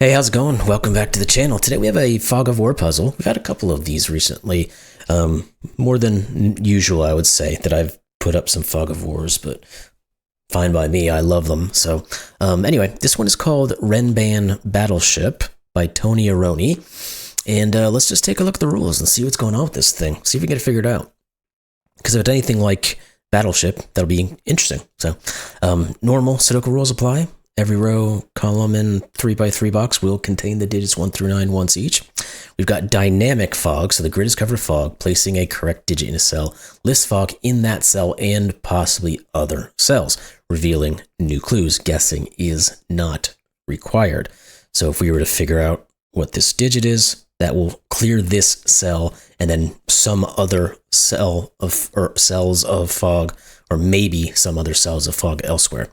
Hey, how's it going? Welcome back to the channel. Today we have a Fog of War puzzle. We've had a couple of these recently, more than usual, I would say, that I've put up some Fog of Wars, but fine by me, I love them. So anyway, this one is called Renban Battleship by tonyaroni, and let's just take a look at the rules and see what's going on with this thing, see if we can get it figured out. Because if it's anything like Battleship, that'll be interesting. So normal Sudoku rules apply. Every row, column, and 3x3 box will contain the digits 1 through 9 once each. We've got dynamic fog, so the grid is covered with fog. Placing a correct digit in a cell lists fog in that cell and possibly other cells, revealing new clues. Guessing is not required. So if we were to figure out what this digit is, that will clear this cell, and then some other cell of or cells of fog, or maybe some other cells of fog elsewhere.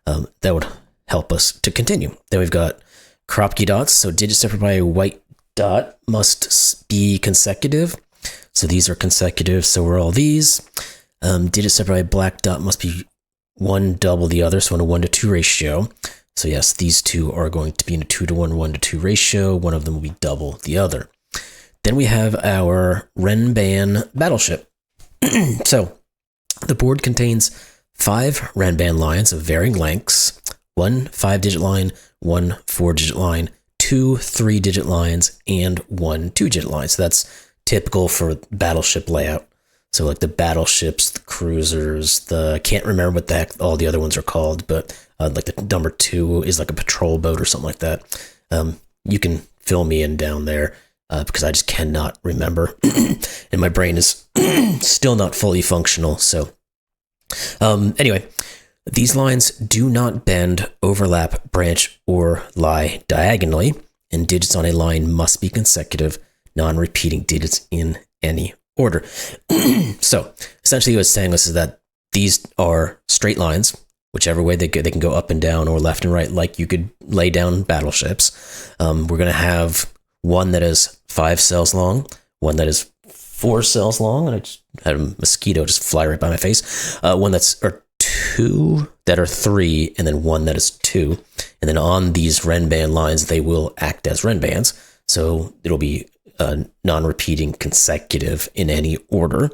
That would help us to continue. Then we've got Kropki Dots, so digits separated by a white dot must be consecutive. So these are consecutive, so we're all these. Digits separated by a black dot must be one double the other, so in a 1-to-2 ratio. So yes, these two are going to be in a 2-to-1, 1-to-2 ratio. One of them will be double the other. Then we have our Renban Battleship. So the board contains 5 Renban lines of varying lengths. 1 5-digit line, 1 4-digit line, 2 3-digit lines, and 1 2-digit line. So that's typical for battleship layout. So like the battleships, the cruisers, I can't remember what the heck all the other ones are called, but like the number 2 is like a patrol boat or something like that. You can fill me in down there because I just cannot remember. And my brain is still not fully functional. So anyway, these lines do not bend, overlap, branch, or lie diagonally, and digits on a line must be consecutive, non-repeating digits in any order. So essentially what it's saying us is that these are straight lines, whichever way they go, they can go up and down or left and right, like you could lay down battleships. We're going to have one that is 5 cells long, one that is 4 cells long, and I just had a mosquito just fly right by my face. One that's... or 2 that are 3, and then 1 that is 2. And then on these Renban lines, they will act as Renbans. So it'll be non-repeating consecutive in any order.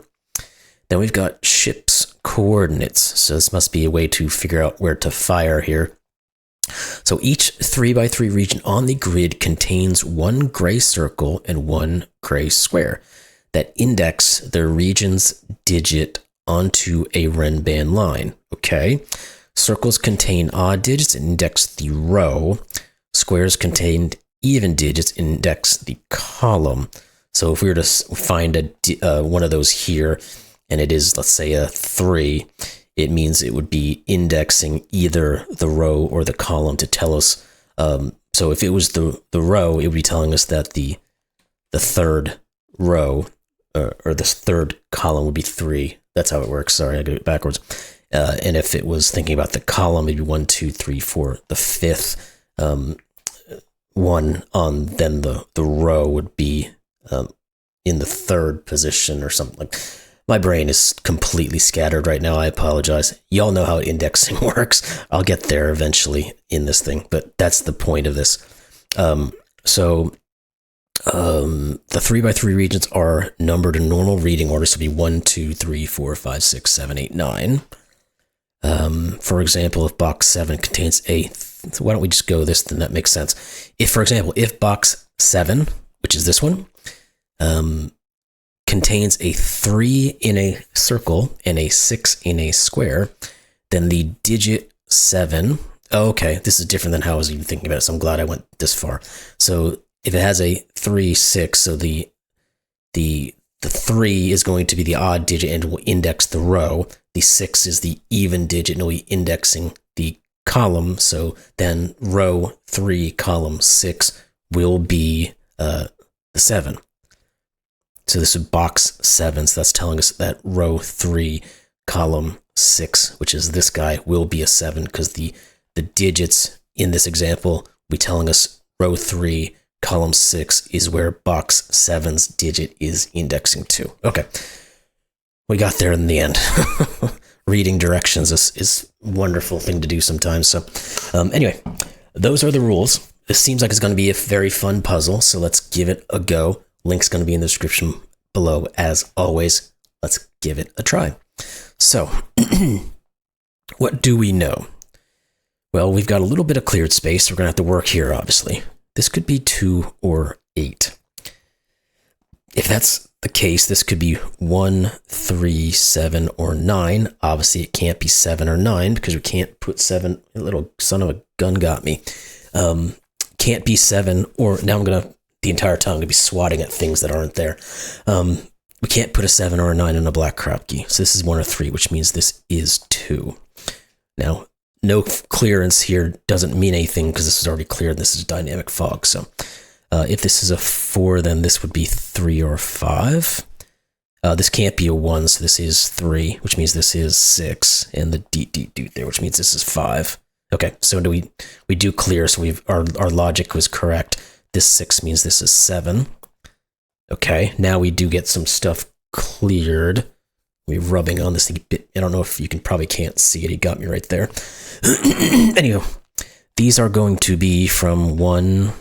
Then we've got ship's coordinates. So this must be a way to figure out where to fire here. So each 3x3 region on the grid contains 1 gray circle and 1 gray square that index the region's digit onto a Renban line. Okay. Circles contain odd digits and index the row. Squares contain even digits and index the column. So if we were to find one of those here, and it is, let's say, a 3, it means it would be indexing either the row or the column to tell us. So if it was the row, it would be telling us that the third row or the third column would be 3. That's how it works. Sorry, I got it backwards. And if it was thinking about the column, maybe 1, 2, 3, 4. The 5th one on then the row would be in the 3rd position or something. Like, my brain is completely scattered right now. I apologize. Y'all know how indexing works. I'll get there eventually in this thing, but that's the point of this. The 3x3 regions are numbered in normal reading order, so it'll be 1, 2, 3, 4, 5, 6, 7, 8, 9. For example, if box 7 contains why don't we just go this, then that makes sense. If, for example, if box 7, which is this one, contains a 3 in a circle and a 6 in a square, then the digit 7, okay, this is different than how I was even thinking about it, so I'm glad I went this far. So if it has a 3, 6, so the 3 is going to be the odd digit and will index the row. The 6 is the even digit and will be indexing the column. So then row 3, column 6 will be the 7. So this is box 7. So that's telling us that row 3, column 6, which is this guy, will be a 7 because the digits in this example will be telling us row 3, column 6 is where box 7's digit is indexing to. Okay. We got there in the end. Reading directions is a wonderful thing to do sometimes. So anyway, those are the rules. this seems like it's going to be a very fun puzzle, so let's give it a go. Link's going to be in the description below, as always. Let's give it a try. So, what do we know? Well, we've got a little bit of cleared space. We're going to have to work here, obviously. This could be 2 or 8. If that's the case, this could be 1, 3, 7, or 9. Obviously, it can't be 7 or 9 because we can't put 7. Little son of a gun got me. Can't be 7 or now I'm going to, the entire time, I'm going to be swatting at things that aren't there. We can't put a 7 or a 9 in a black Kropki. So this is 1 or 3, which means this is 2. Now, no clearance here doesn't mean anything because this is already cleared. This is dynamic fog. So if this is a 4, then this would be 3 or 5. This can't be a 1, so this is 3, which means this is 6. And the doot there, which means this is 5. Okay, so we do clear, so our logic was correct. This 6 means this is 7. Okay, now we do get some stuff cleared. We're rubbing on this thing a bit. I don't know if you probably can't see it. He got me right there. Anyway, these are going to be from 1,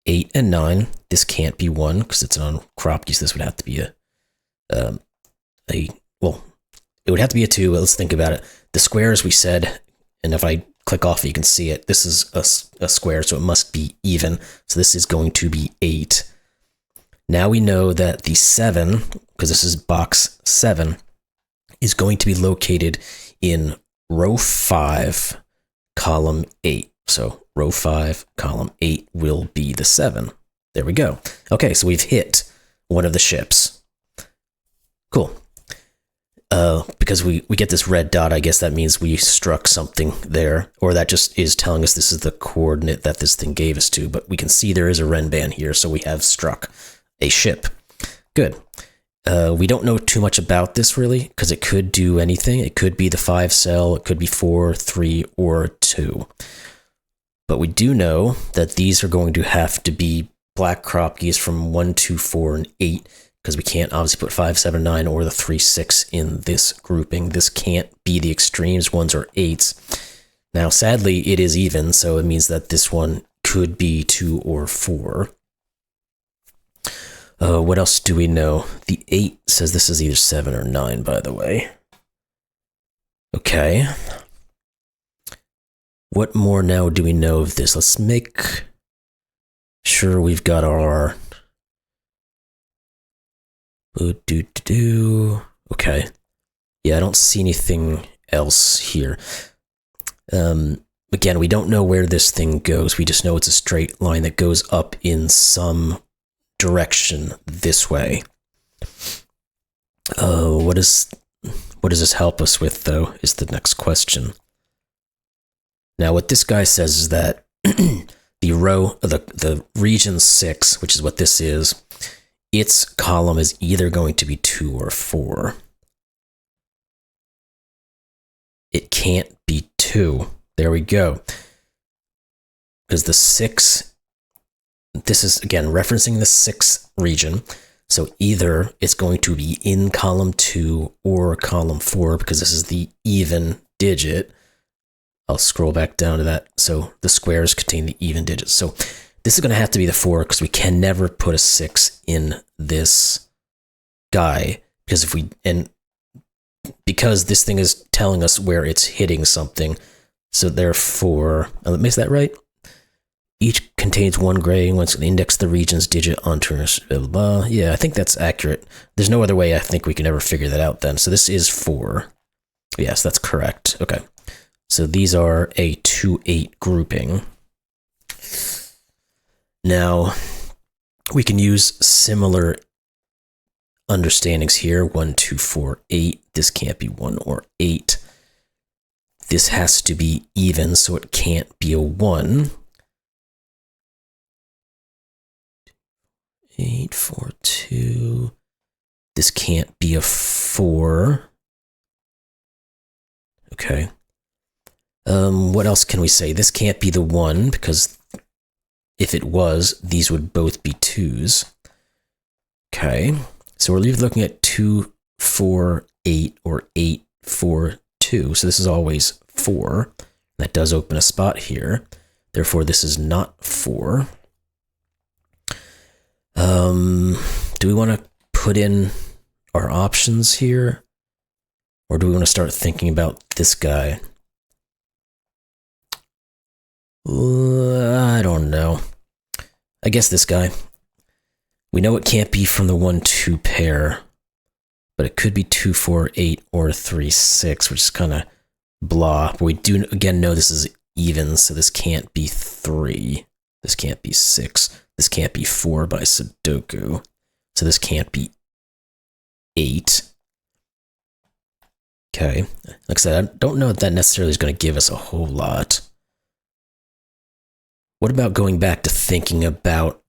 8, and 9. This can't be 1 because it's on Kropki, so this would have to be well, it would have to be a 2. Let's think about it. The squares we said, and if I click off it, you can see it. This is a square, so it must be even. So this is going to be 8. Now we know that the 7, because this is box 7, is going to be located in row 5, column 8. So row 5, column 8 will be the 7. There we go. Okay, so we've hit one of the ships. Cool. Because we get this red dot, I guess that means we struck something there, or that just is telling us this is the coordinate that this thing gave us to, but we can see there is a Renban here, so we have struck a ship. Good. We don't know too much about this, really, because it could do anything. It could be the 5 cell, it could be 4, 3, or 2. But we do know that these are going to have to be black Kropkis from 1, 2, 4, and 8, because we can't obviously put 5, 7, 9, or the 3, 6 in this grouping. This can't be the extremes, 1s or 8s. Now, sadly, it is even, so it means that this one could be 2 or 4. What else do we know? The 8 says this is either 7 or 9, by the way. Okay. What more now do we know of this? Let's make sure we've got our... Okay. Yeah, I don't see anything else here. Again, we don't know where this thing goes. We just know it's a straight line that goes up in some direction this way. What does this help us with, though, is the next question. Now, what this guy says is that the region 6, which is what this is, its column is either going to be 2 or 4. It can't be 2. There we go. Because the 6, this is, again, referencing the 6th region. So either it's going to be in column 2 or column 4, because this is the even digit. I'll scroll back down to that. So the squares contain the even digits. So this is going to have to be the 4, because we can never put a 6 in this guy, because this thing is telling us where it's hitting something. So therefore, is that right? Each contains one grading. Once we index the region's digit onto blah, blah, blah. Yeah, I think that's accurate. There's no other way I think we can ever figure that out then. So this is 4. Yes, that's correct. Okay. So these are a 2-8 grouping. Now, we can use similar understandings here. 1, 2, 4, 8. This can't be 1 or 8. This has to be even, so it can't be a 1. 8, 4, 2. This can't be a 4. Okay. What else can we say? This can't be the 1, because if it was, these would both be 2s. Okay. So we're looking at 2, 4, 8, or 8, 4, 2. So this is always 4. That does open a spot here. Therefore, this is not 4. Do we want to put in our options here? Or do we want to start thinking about this guy? I don't know. I guess this guy. We know it can't be from the 1-2 pair, but it could be 2-4-8 or 3-6, which is kind of blah. But we do again know this is even, so this can't be 3. This can't be 6. This can't be 4 by Sudoku. So this can't be 8. Okay. Like I said, I don't know if that necessarily is going to give us a whole lot. What about going back to thinking about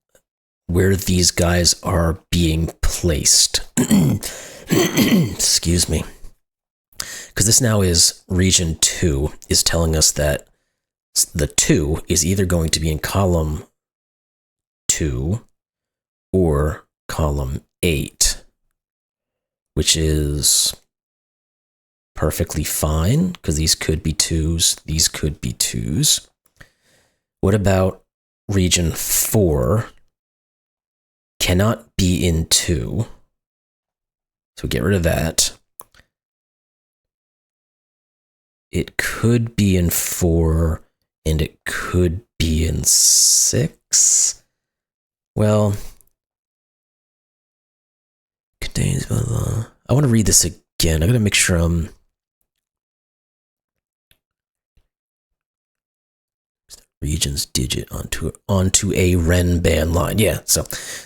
where these guys are being placed? Excuse me. Because this now is region 2 is telling us that the 2 is either going to be in column 2 or column 8, which is perfectly fine because these could be 2s, these could be 2s. What about region 4? Cannot be in 2. So get rid of that. It could be in 4, and it could be in 6. Well, contains blah, blah. I want to read this again. I gotta make sure I'm regions digit onto a Renban line. Yeah, so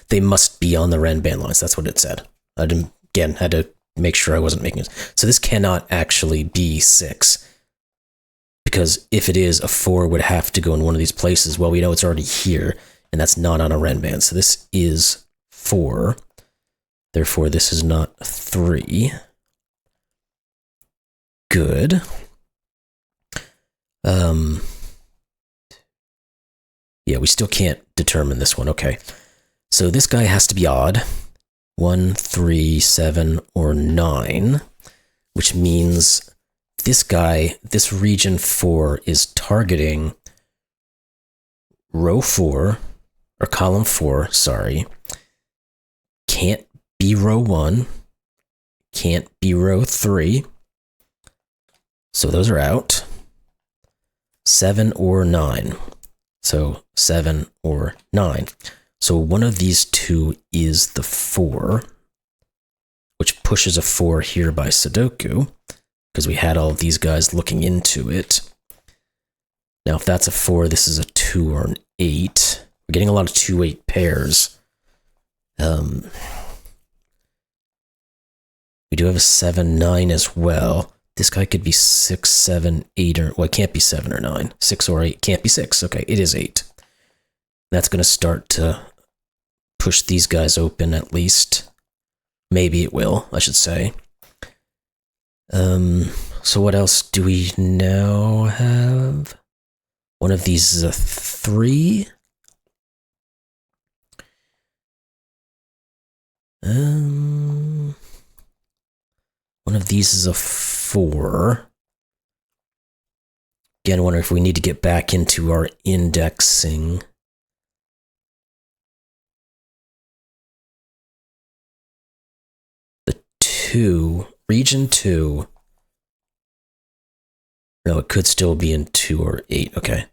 they must be on the Renban lines. That's what it said. I didn't, again, had to make sure I wasn't making it. So this cannot actually be 6. Because if it is, a 4 would have to go in one of these places. Well, we know it's already here, and that's not on a Renban. So this is 4. Therefore, this is not 3. Good. Yeah, we still can't determine this one. Okay. So this guy has to be odd. 1, 3, 7, or 9, which means this guy, this region 4, is targeting row 4, or column 4, sorry. Can't be row 1, can't be row 3. So those are out. 7 or 9. So 7 or 9. So one of these two is the 4, which pushes a 4 here by Sudoku, because we had all of these guys looking into it. Now, if that's a 4, this is a 2 or an 8. We're getting a lot of 2-8 pairs. We do have a 7-9 as well. This guy could be 6, 7, 8, or... Well, it can't be 7 or 9. 6 or 8. Can't be 6. Okay, it is 8. That's going to start to push these guys open, at least. Maybe it will, I should say. So what else do we now have? One of these is a 3. One of these is a 4. Again, I wonder if we need to get back into our indexing. The 2, region 2. No, it could still be in 2 or 8. Okay.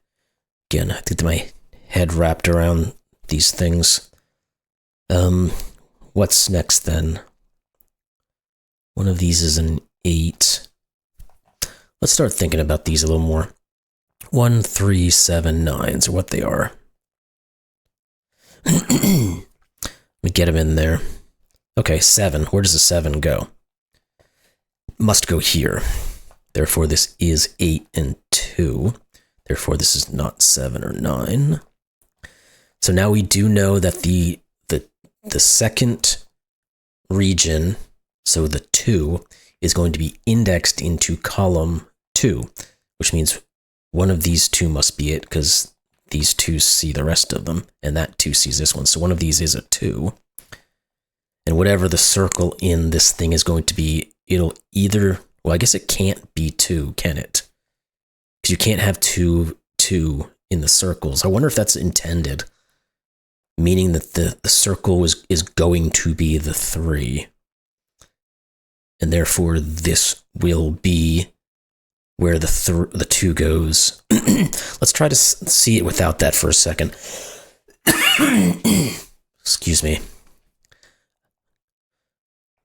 Again, I think my head wrapped around these things. What's next then? One of these is an 8. Let's start thinking about these a little more. 1, 3, 7, 9s are what they are. Let me get them in there. Okay, 7. Where does the 7 go? Must go here. Therefore, this is 8 and 2. Therefore, this is not 7 or 9. So now we do know that the second region, so the 2, is going to be indexed into column 2, which means one of these 2 must be it, because these 2 see the rest of them, and that 2 sees this one. So one of these is a 2. And whatever the circle in this thing is going to be, it'll either... Well, I guess it can't be 2, can it? Because you can't have 2 in in the circles. I wonder if that's intended, meaning that the circle is going to be the 3. And therefore, this will be where the 2 goes. Let's try to see it without that for a second. Excuse me.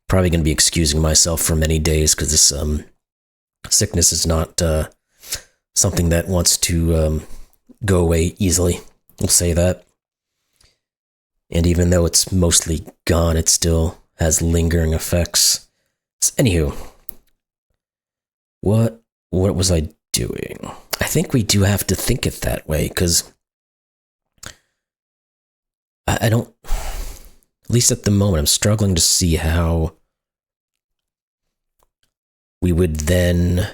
Probably going to be excusing myself for many days because this sickness is not something that wants to go away easily. We'll say that. And even though it's mostly gone, it still has lingering effects. Anywho, what was I doing? I think we do have to think it that way, because I don't, at least at the moment, I'm struggling to see how we would then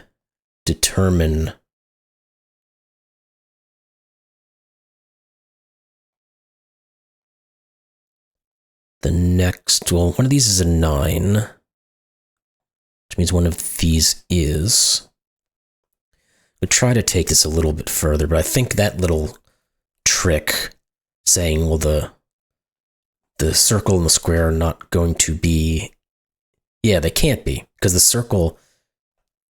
determine the next, well, one of these is a 9, which means one of these is. We'll try to take this a little bit further, but I think that little trick saying, well, the circle and the square are not going to be, yeah, they can't be, because the circle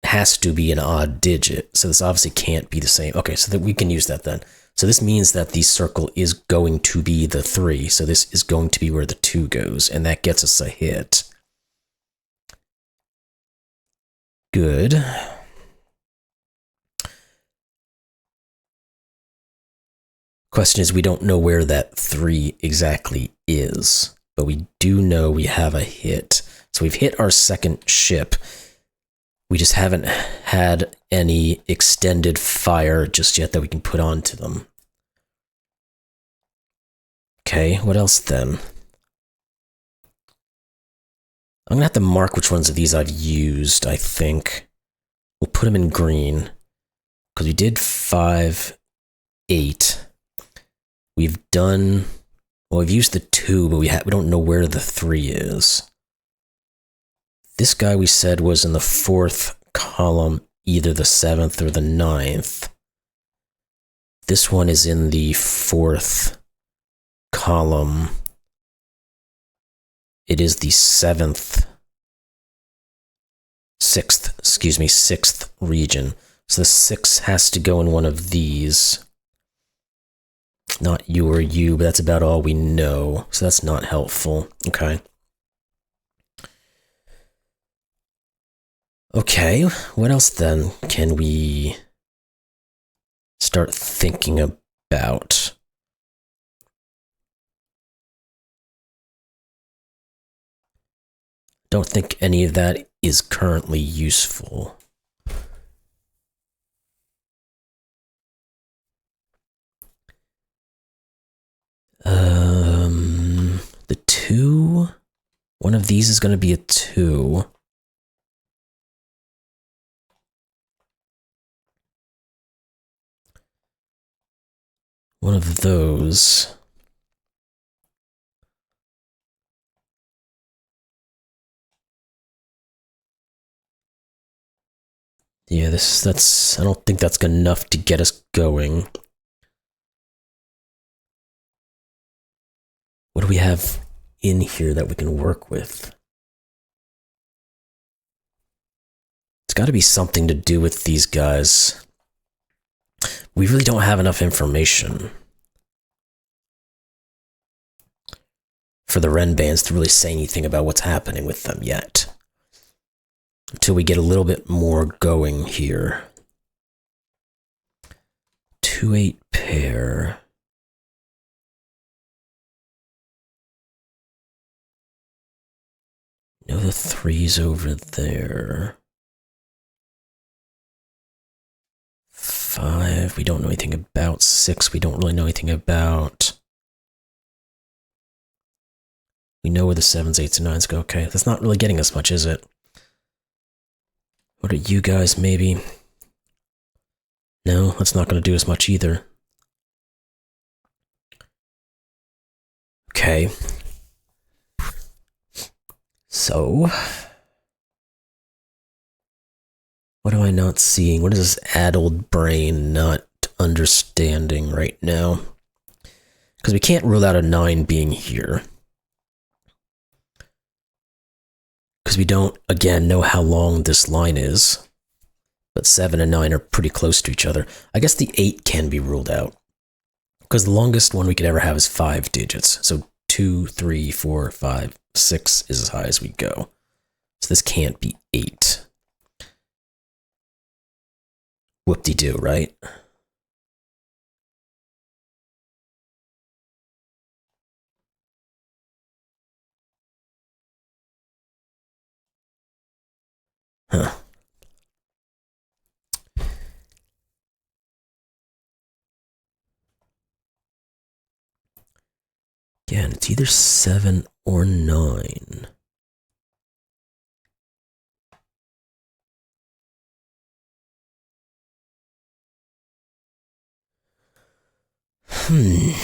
has to be an odd digit, so this obviously can't be the same. Okay, so that we can use that then. So this means that the circle is going to be the 3, so this is going to be where the 2 goes, and that gets us a hit. Good. Question is, we don't know where that 3 exactly is, but we do know we have a hit. So we've hit our second ship. We just haven't had any extended fire just yet that we can put onto them. Okay, what else then? I'm going to have to mark which ones of these I've used, I think. We'll put them in green, because we did 5, 8. We've done, well, we've used the 2, but we don't know where the 3 is. This guy we said was in the 4th column, either the 7th or the 9th. This one is in the 4th column. It is the 6th region. So the 6 has to go in one of these. Not you or you, but that's about all we know. So that's not helpful. Okay. Okay, what else then can we start thinking about? Don't think any of that is currently useful. The 2, one of these is going to be a 2. One of those. Yeah, I don't think that's enough to get us going. What do we have in here that we can work with? It's got to be something to do with these guys. We really don't have enough information for the Renbans to really say anything about what's happening with them yet. Until we get a little bit more going here. 2-8 pair. No, the 3's over there. 5, we don't know anything about. 6, we don't really know anything about. We know where the 7s, 8s, and 9s go. Okay, that's not really getting us much, is it? What are you guys, maybe? No, that's not going to do us much either. Okay. So, what am I not seeing? What is this addled brain not understanding right now. Because we can't rule out a 9 being here. Because we don't, again, know how long this line is. But 7 and 9 are pretty close to each other. I guess the 8 can be ruled out. Because the longest one we could ever have is 5 digits. So 2, 3, 4, 5, 6 is as high as we go. So this can't be 8. Whoop-de-doo, right? Huh. Again, it's either 7 or 9. And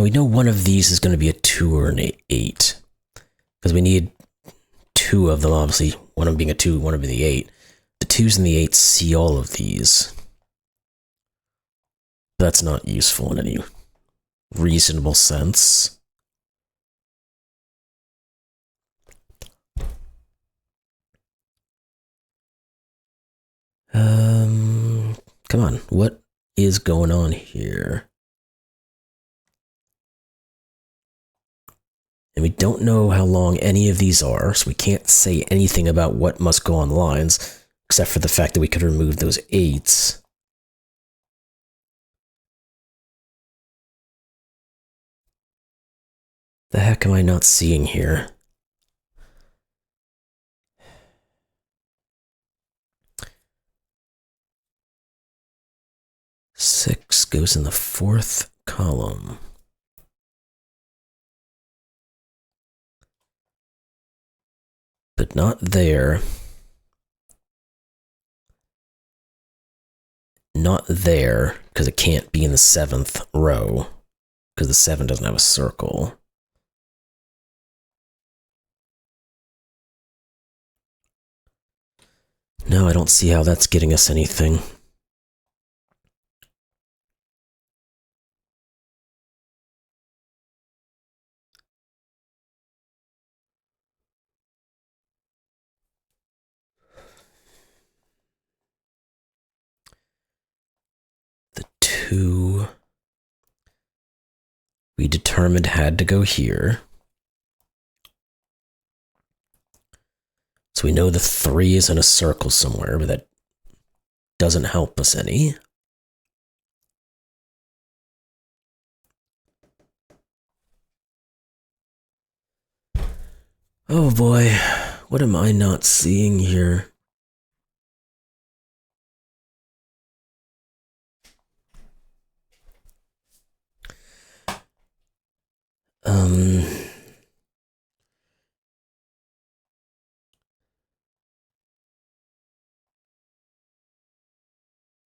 we know one of these is going to be a 2 or an 8. Because we need 2 of them, obviously. One of them being a 2, one of them being the 8. The 2s and the 8s see all of these. That's not useful in any reasonable sense. Come on, what is going on here? And we don't know how long any of these are, so we can't say anything about what must go on lines, except for the fact that we could remove those 8s. The heck am I not seeing here? Six goes in the 4th column. But not there. Not there, because it can't be in the 7th row, because the 7 doesn't have a circle. No, I don't see how that's getting us anything. The 2 we determined had to go here. So we know the 3 is in a circle somewhere, but that doesn't help us any. Oh boy, what am I not seeing here?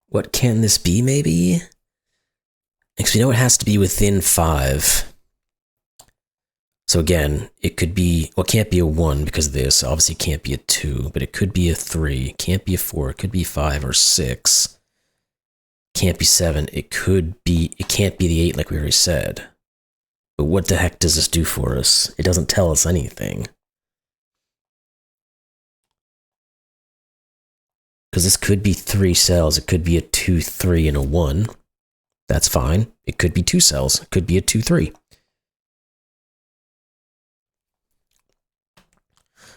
What can this be, maybe? Because we know it has to be within 5. So again, it could be, well, it can't be a 1 because of this. Obviously, it can't be a 2, but it could be a 3. It can't be a 4. It could be 5 or 6. It can't be 7. It can't be the 8 like we already said. But what the heck does this do for us? It doesn't tell us anything. Because this could be 3 cells. It could be a 2, 3, and a 1. That's fine. It could be 2 cells. It could be a 2, 3.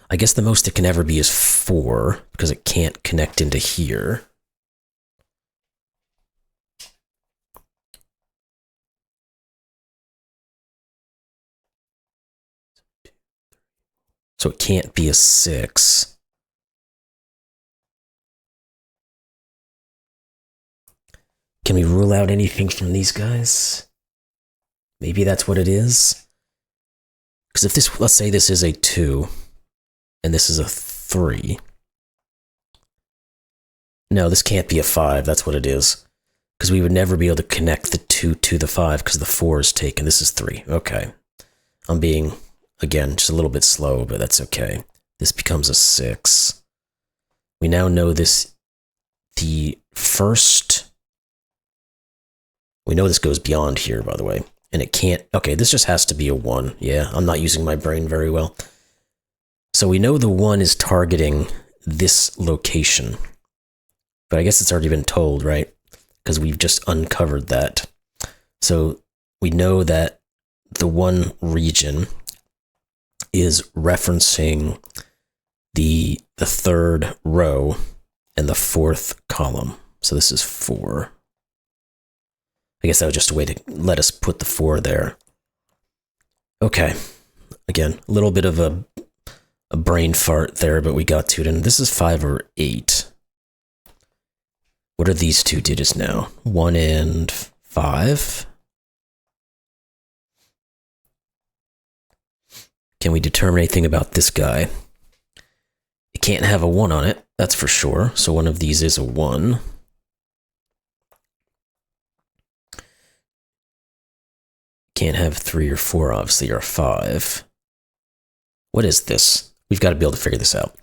I guess the most it can ever be is 4, because it can't connect into here. So it can't be a 6. Can we rule out anything from these guys? Maybe that's what it is? Because if this, let's say this is a 2, and this is a 3. No, this can't be a 5, that's what it is. Because we would never be able to connect the 2 to the 5, because the 4 is taken. This is 3, okay. I'm being Again, just a little bit slow, but that's okay. This becomes a 6. We now know this, the first, we know this goes beyond here, by the way, and it can't, okay, this just has to be a 1. Yeah, I'm not using my brain very well. So we know the 1 is targeting this location, but I guess it's already been told, right? Because we've just uncovered that. So we know that the 1 region is referencing the 3rd row and the 4th column. So this is 4. I guess that was just a way to let us put the 4 there. Okay. Again, a little bit of a brain fart there, but we got to it. And this is 5 or 8. What are these 2 digits now? 1 and 5? Can we determine anything about this guy? It can't have a 1 on it, that's for sure. So one of these is a 1. Can't have 3 or 4, obviously, or 5. What is this? We've got to be able to figure this out.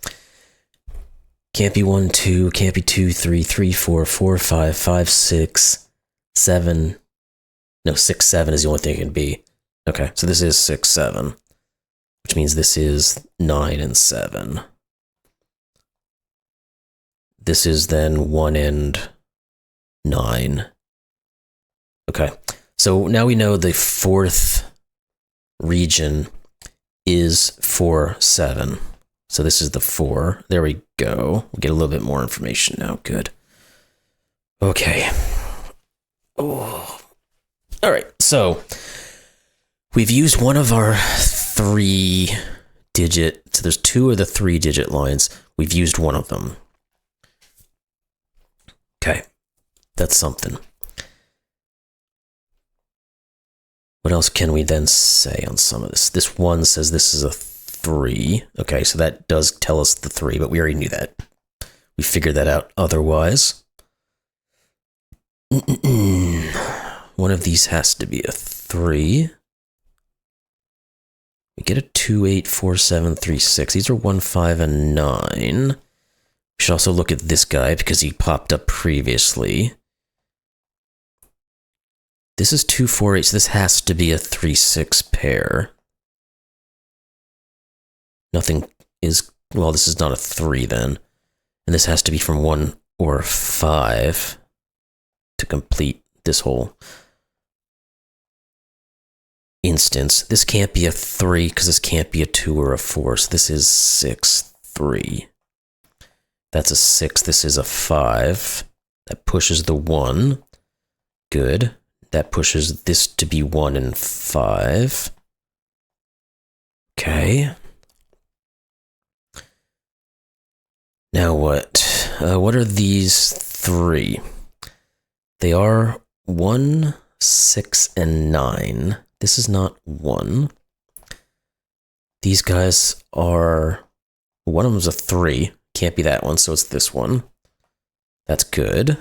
Can't be 1, 2, can't be 2, 3, 3, 4, 4, 5, 5, 6, 7. No, 6, 7 is the only thing it can be. Okay, so this is 6, 7. Which means this is 9 and 7. This is then 1 and 9. Okay, so now we know the 4th region is 4, 7. So this is the 4. There we go. We get a little bit more information now. Good. Okay. Oh. All right, so we've used one of our 3-digit, so there's 2 of the 3-digit lines. We've used one of them. Okay, that's something. What else can we then say on some of this? This 1 says this is a 3. Okay, so that does tell us the 3, but we already knew that. We figured that out otherwise. One of these has to be a 3. We get a 2, 8, 4, 7, 3, 6. These are 1, 5, and 9. We should also look at this guy because he popped up previously. This is 2, 4, 8, so this has to be a 3, 6 pair. Nothing is, well, this is not a 3 then. And this has to be from 1 or 5 to complete this whole instance. This can't be a 3 because this can't be a 2 or a 4. So this is 6, 3. That's a 6. This is a 5. That pushes the 1. Good. That pushes this to be 1 and 5. Okay. Now what? What are these 3? They are 1, 6, and 9. This is not 1. These guys are, one of them's a 3. Can't be that one, so it's this one. That's good.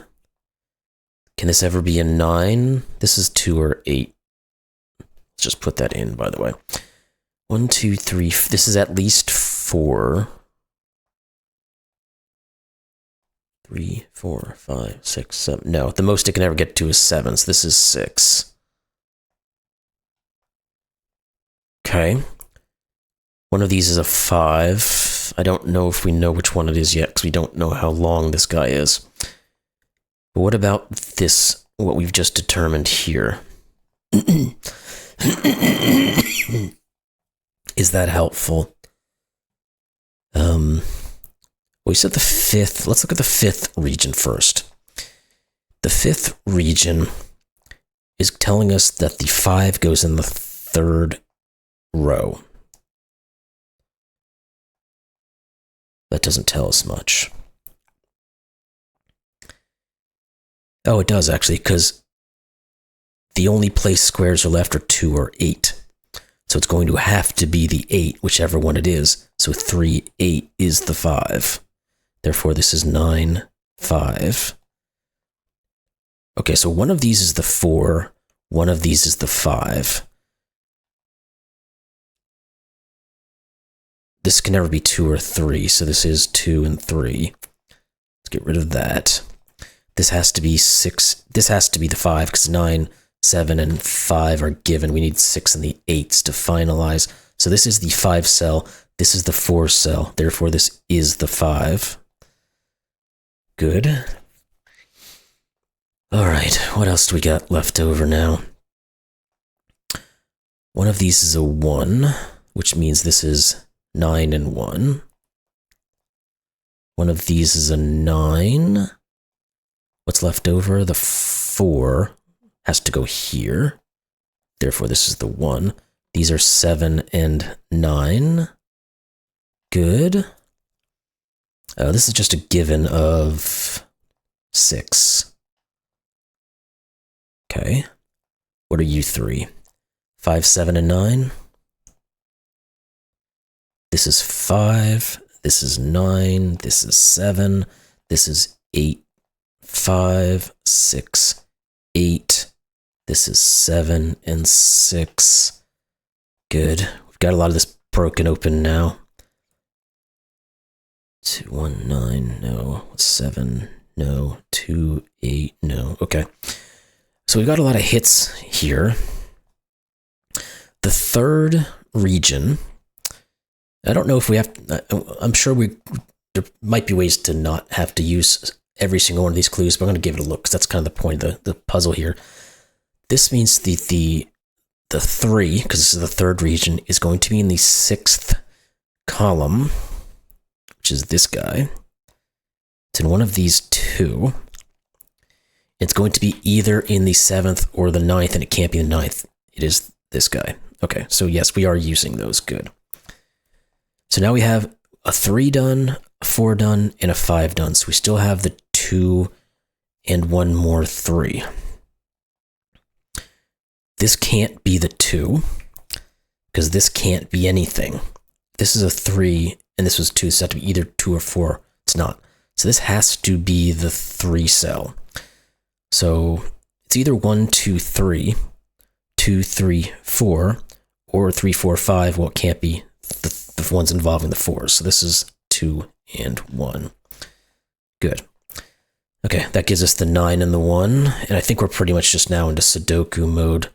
Can this ever be a 9? This is 2 or 8. Let's just put that in, by the way. 1, 2, 3. This is at least 4. 3, 4, 5, 6, 7. No, the most it can ever get to is 7, so this is 6. Okay. One of these is a 5. I don't know if we know which one it is yet, because we don't know how long this guy is. But what about this, what we've just determined here? Is that helpful? We said the 5th. Let's look at the 5th region first. The 5th region is telling us that the 5 goes in the 3rd row. That doesn't tell us much. Oh, it does actually, because the only place squares are left are 2 or 8. So it's going to have to be the 8, whichever one it is. So 3, 8 is the 5. Therefore, this is 9, 5. Okay, so one of these is the 4, one of these is the 5. this can never be 2 or 3, so this is 2 and 3. Let's get rid of that. This has to be 6. This has to be the 5 because 9, 7, and 5 are given. We need 6 and the 8s to finalize. So this is the 5 cell. This is the 4 cell. Therefore, this is the 5. Good. All right, what else do we got left over now? One of these is a 1, which means this is 9 and 1. One of these is a 9. What's left over? The 4 has to go here. Therefore, this is the 1. These are 7 and 9. Good. This is just a given of 6. Okay. What are you 3? 5, 7, and 9. This is 5. This is 9. This is 7. This is 8. 5, 6, 8. This is 7 and 6. Good. We've got a lot of this broken open now. 2, 1, 9, no. 7, no. 2, 8, no. Okay. So we've got a lot of hits here. The third region, I don't know if we have, I'm sure there might be ways to not have to use every single one of these clues, but I'm going to give it a look because that's kind of the point of the puzzle here. This means the 3, because this is the third region, is going to be in the 6th column, which is this guy. It's in one of these 2. It's going to be either in the 7th or the 9th, and it can't be the 9th. It is this guy. Okay, so yes, we are using those. Good. So now we have a 3 done, a 4 done, and a 5 done. So we still have the 2 and 1 more 3. This can't be the 2, because this can't be anything. This is a 3, and this was 2, so it has to be either 2 or 4. It's not. So this has to be the 3 cell. So it's either 1, 2, 3, 2, 3, 4, or 3, 4, 5. Well, it can't be the ones involving the 4s. So this is 2 and 1. Good. Okay, that gives us the 9 and the 1. And I think we're pretty much just now into Sudoku mode.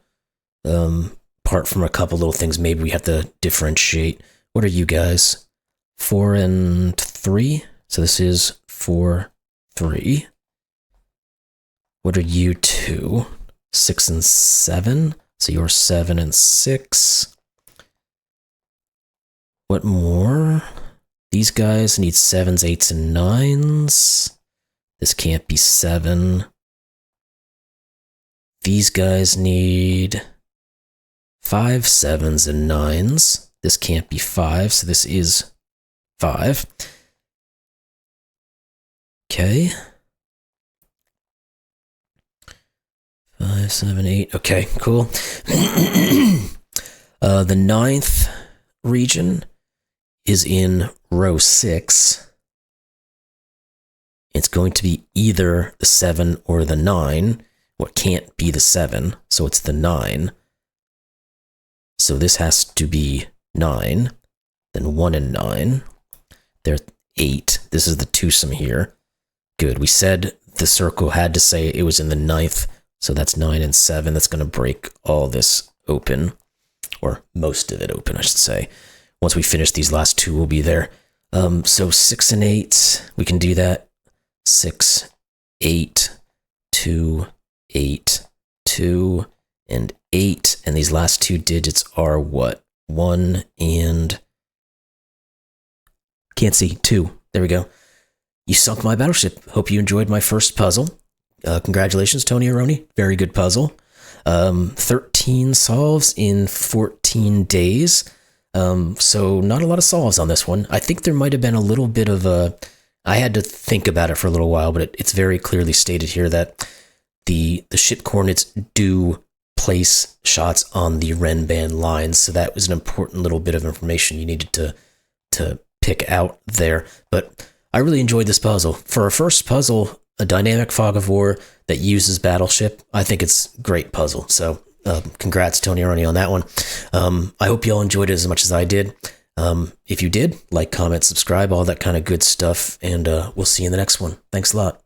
Apart from a couple little things, maybe we have to differentiate. What are you guys? 4 and 3? So this is 4, 3. What are you 2? 6 and 7? So you're 7 and 6. What more? These guys need 7s, 8s, and 9s. This can't be 7. These guys need 5, 7s, and 9s. This can't be 5, so this is 5. Okay. 5, 7, 8. Okay, cool. The 9th region is in row 6. It's going to be either the 7 or the 9. Well, it can't be the 7, so it's the 9. So this has to be 9. Then 1 and 9. There's 8. This is the twosome here. Good. We said the circle had to say it was in the 9th. So that's 9 and 7. That's going to break all this open. Or most of it open, I should say. Once we finish these last 2, we'll be there. So 6 and 8, we can do that. 6, 8, 2, 8, 2, and 8. And these last 2 digits are what? 1 and... Can't see. 2. There we go. You sunk my battleship. Hope you enjoyed my first puzzle. Congratulations, tonyaroni. Very good puzzle. 13 solves in 14 days. So not a lot of solves on this one. I think there might have been a little bit of a... I had to think about it for a little while, but it's very clearly stated here that the ship coordinates do place shots on the Renban Line, so that was an important little bit of information you needed to pick out there. But I really enjoyed this puzzle. For a first puzzle, a dynamic fog of war that uses Battleship, I think it's a great puzzle. So congrats, tonyaroni, on that one. I hope you all enjoyed it as much as I did. If you did, like, comment, subscribe, all that kind of good stuff, and we'll see you in the next one. Thanks a lot.